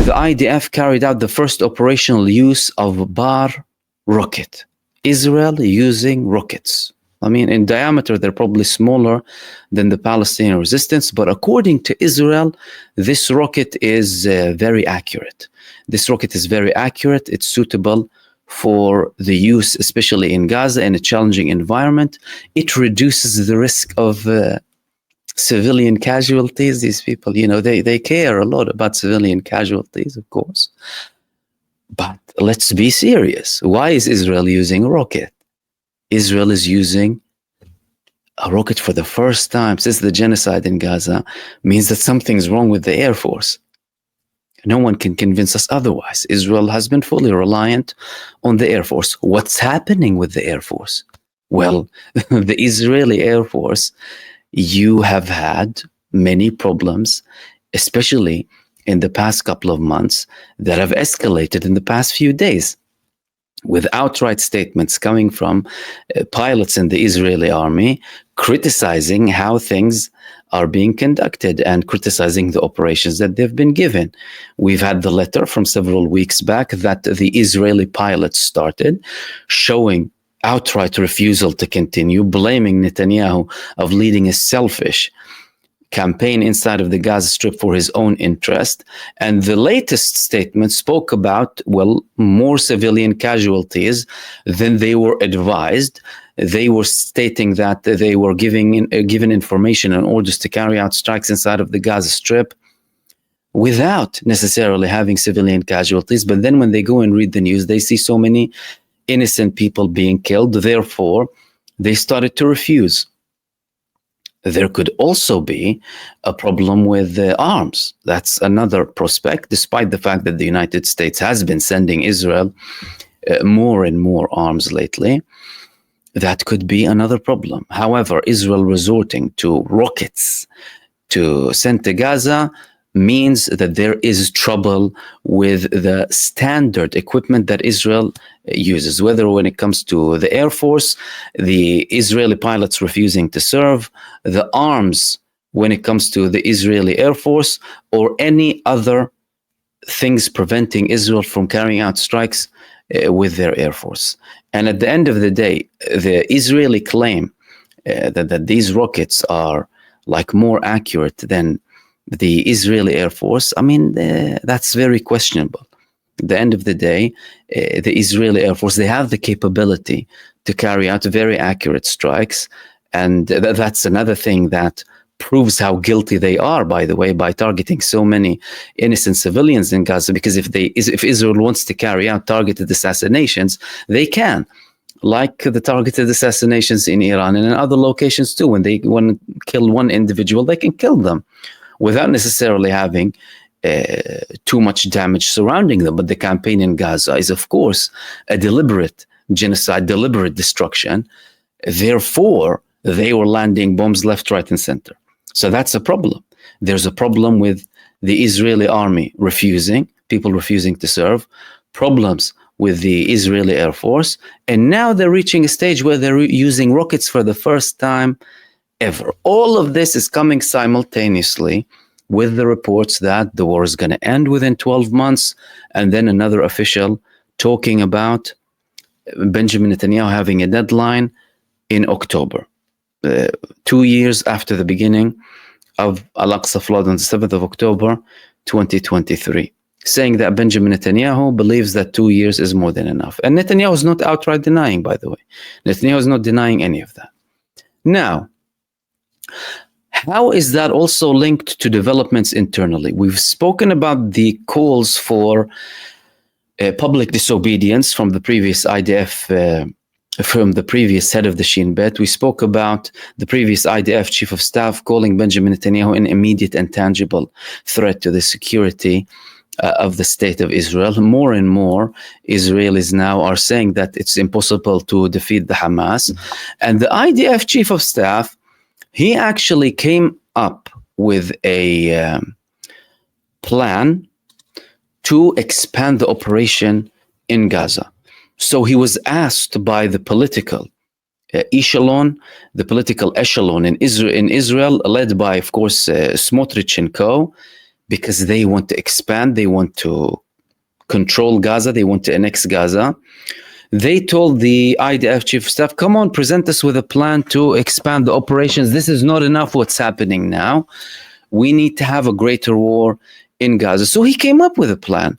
the IDF carried out the first operational use of Bar rocket. Israel using rockets. I mean, in diameter, they're probably smaller than the Palestinian resistance, but according to Israel, this rocket is very accurate. This rocket is very accurate. It's suitable for the use, especially in Gaza, in a challenging environment. It reduces the risk of civilian casualties. These people, you know, they care a lot about civilian casualties, of course. But let's be serious. Why is Israel using a rocket? Israel is using a rocket for the first time since the genocide in Gaza, means that something's wrong with the Air Force. No one can convince us otherwise. Israel has been fully reliant on the Air Force. What's happening with the Air Force? Well, the Israeli Air Force, you have had many problems, especially in the past couple of months, that have escalated in the past few days, with outright statements coming from pilots in the Israeli army criticizing how things are being conducted and criticizing the operations that they've been given. We've had the letter from several weeks back that the Israeli pilots started, showing outright refusal to continue, blaming Netanyahu of leading a selfish campaign inside of the Gaza Strip for his own interest. And the latest statement spoke about, well, more civilian casualties than they were advised. They were stating that they were given information and orders to carry out strikes inside of the Gaza Strip without necessarily having civilian casualties. But then when they go and read the news, they see so many innocent people being killed. Therefore, they started to refuse. There could also be a problem with arms. That's another prospect, despite the fact that the United States has been sending Israel more and more arms lately. That could be another problem. However, Israel resorting to rockets to send to Gaza means that there is trouble with the standard equipment that Israel uses, whether when it comes to the Air Force, the Israeli pilots refusing to serve, the arms when it comes to the Israeli Air Force, or any other things preventing Israel from carrying out strikes with their Air Force. And at the end of the day, the Israeli claim that these rockets are like more accurate than the Israeli Air Force, I mean, that's very questionable. At the end of the day, the Israeli Air Force, they have the capability to carry out very accurate strikes. And that's another thing that proves how guilty they are, by the way, by targeting so many innocent civilians in Gaza. Because if Israel wants to carry out targeted assassinations, they can. Like the targeted assassinations in Iran and in other locations too. When they want to kill one individual, they can kill them without necessarily having too much damage surrounding them. But the campaign in Gaza is, of course, a deliberate genocide, deliberate destruction. Therefore, they were landing bombs left, right, and center. So that's a problem. There's a problem with the Israeli army people refusing to serve, problems with the Israeli Air Force, and now they're reaching a stage where they're using rockets for the first time ever. All of this is coming simultaneously with the reports that the war is going to end within 12 months, and then another official talking about Benjamin Netanyahu having a deadline in October, 2 years after the beginning of Al-Aqsa flood on the 7th of October, 2023, saying that Benjamin Netanyahu believes that 2 years is more than enough. And Netanyahu is not outright denying, by the way. Netanyahu is not denying any of that. Now, how is that also linked to developments internally? We've spoken about the calls for public disobedience from the previous IDF, from the previous head of the Shin Bet. We spoke about the previous IDF chief of staff calling Benjamin Netanyahu an immediate and tangible threat to the security of the state of Israel. More and more Israelis now are saying that it's impossible to defeat the Hamas. And the IDF chief of staff, he actually came up with a plan to expand the operation in Gaza. So he was asked by the political echelon in Israel, led by, of course, Smotrich and co., because they want to expand, they want to control Gaza, they want to annex Gaza. They told the IDF chief of staff, come on, present us with a plan to expand the operations. This is not enough what's happening now. We need to have a greater war in Gaza. So he came up with a plan.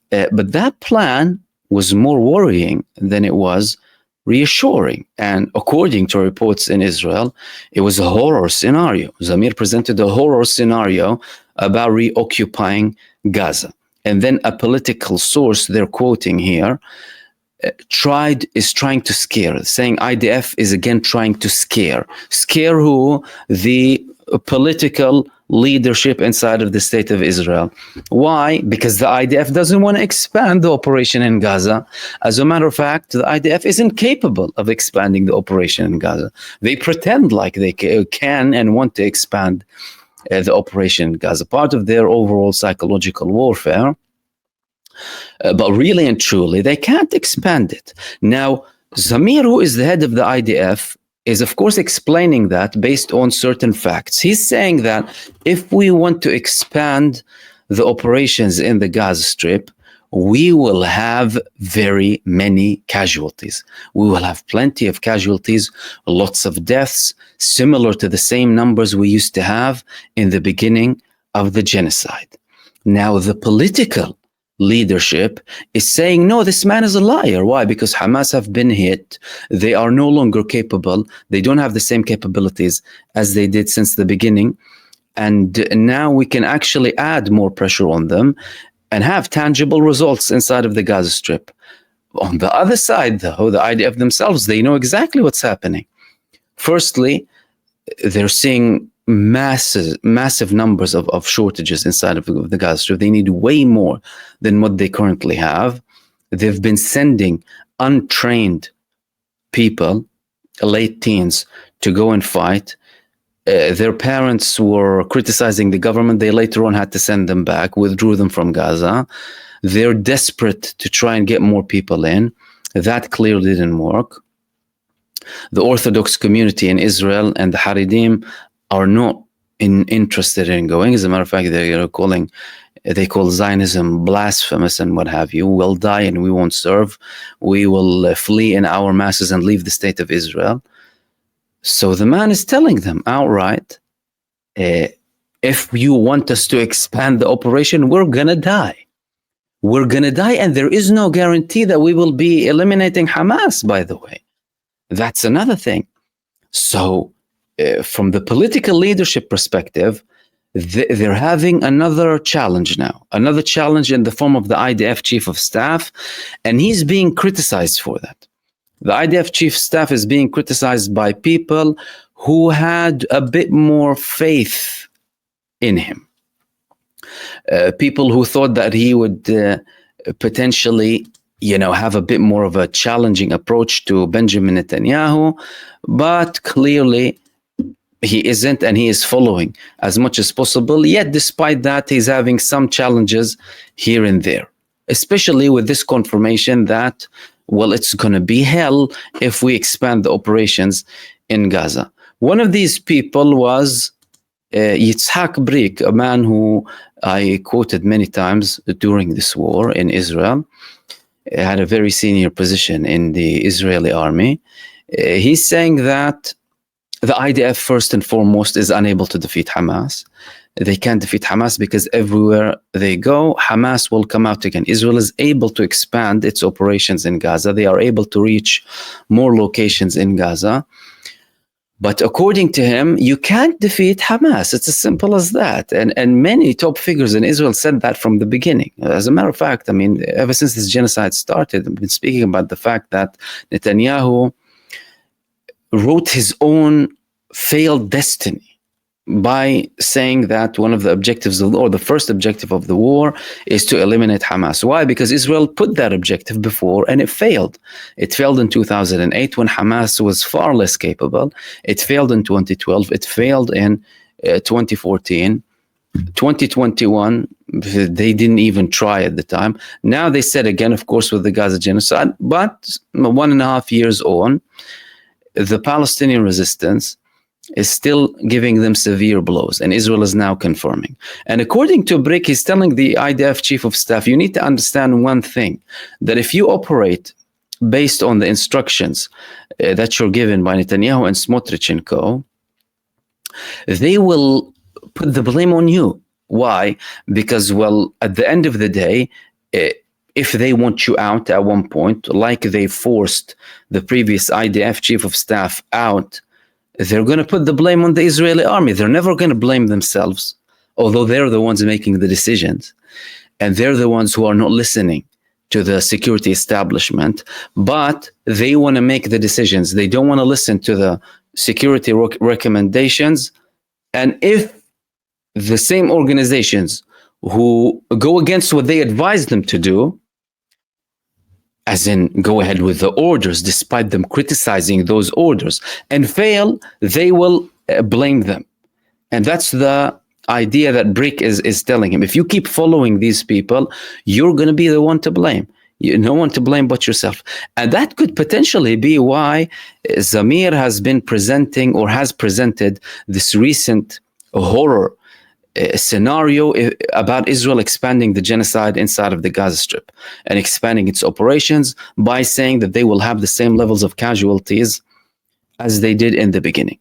But that plan was more worrying than it was reassuring. And according to reports in Israel, it was a horror scenario. Zamir presented a horror scenario about reoccupying Gaza. And then a political source they're quoting here is trying to scare, saying IDF is again trying to scare who? The political leadership inside of the state of Israel. Why? Because the IDF doesn't want to expand the operation in Gaza. As a matter of fact, the IDF isn't capable of expanding the operation in Gaza. They pretend like they can and want to expand the operation in Gaza, part of their overall psychological warfare. But really and truly, they can't expand it. Now, Zamir, who is the head of the IDF, is of course explaining that based on certain facts. He's saying that if we want to expand the operations in the Gaza Strip, we will have very many casualties. We will have plenty of casualties, lots of deaths, similar to the same numbers we used to have in the beginning of the genocide. Now, the political leadership is saying, no, this man is a liar. Why? Because Hamas have been hit. They are no longer capable. They don't have the same capabilities as they did since the beginning. And now we can actually add more pressure on them and have tangible results inside of the Gaza Strip. On the other side, though, the IDF themselves, they know exactly what's happening. Firstly, they're seeing massive numbers of shortages inside of the Gaza Strip. They need way more than what they currently have. They've been sending untrained people, late teens, to go and fight. Their parents were criticizing the government. They later on had to send them back, withdrew them from Gaza. They're desperate to try and get more people in. That clearly didn't work. The Orthodox community in Israel and the Haredim are not interested in going. As a matter of fact, they call Zionism blasphemous and what have you. We'll die and we won't serve. We will flee in our masses and leave the state of Israel. So the man is telling them outright, if you want us to expand the operation, we're going to die. We're going to die, and there is no guarantee that we will be eliminating Hamas, by the way. That's another thing. So from the political leadership perspective, they're having another challenge now, another challenge in the form of the IDF chief of staff, and he's being criticized for that. The IDF chief of staff is being criticized by people who had a bit more faith in him. People who thought that he would potentially, have a bit more of a challenging approach to Benjamin Netanyahu, but clearly he isn't, and he is following as much as possible. Yet, despite that, he's having some challenges here and there, especially with this confirmation that, well, it's going to be hell if we expand the operations in Gaza. One of these people was Yitzhak Brik, a man who I quoted many times during this war in Israel. He had a very senior position in the Israeli army. He's saying that the IDF, first and foremost, is unable to defeat Hamas. They can't defeat Hamas because everywhere they go, Hamas will come out again. Israel is able to expand its operations in Gaza. They are able to reach more locations in Gaza. But according to him, you can't defeat Hamas. It's as simple as that. And many top figures in Israel said that from the beginning. As a matter of fact, ever since this genocide started, I've been speaking about the fact that Netanyahu wrote his own failed destiny by saying that one of the objectives or the first objective of the war is to eliminate Hamas. Why? Because Israel put that objective before and it failed. It failed in 2008 when Hamas was far less capable. It failed in 2012. It failed in 2014. 2021, they didn't even try at the time. Now they said again, of course, with the Gaza genocide, but 1.5 years on, the Palestinian resistance is still giving them severe blows, and Israel is now confirming. And according to Brick, he's telling the IDF chief of staff, you need to understand one thing, that if you operate based on the instructions that you're given by Netanyahu and Smotrich and co., they will put the blame on you. Why? Because, well, at the end of the day, if they want you out at one point, like they forced the previous IDF chief of staff out, they're going to put the blame on the Israeli army. They're never going to blame themselves, although they're the ones making the decisions. And they're the ones who are not listening to the security establishment, but they want to make the decisions. They don't want to listen to the security recommendations. And if the same organizations who go against what they advise them to do, as in go ahead with the orders despite them criticizing those orders, and fail, they will blame them. And that's the idea that Brick is telling him. If you keep following these people, you're going to be the one to blame. No one to blame but yourself. And that could potentially be why Zamir has been presenting or has presented this recent horror scenario about Israel expanding the genocide inside of the Gaza Strip and expanding its operations by saying that they will have the same levels of casualties as they did in the beginning.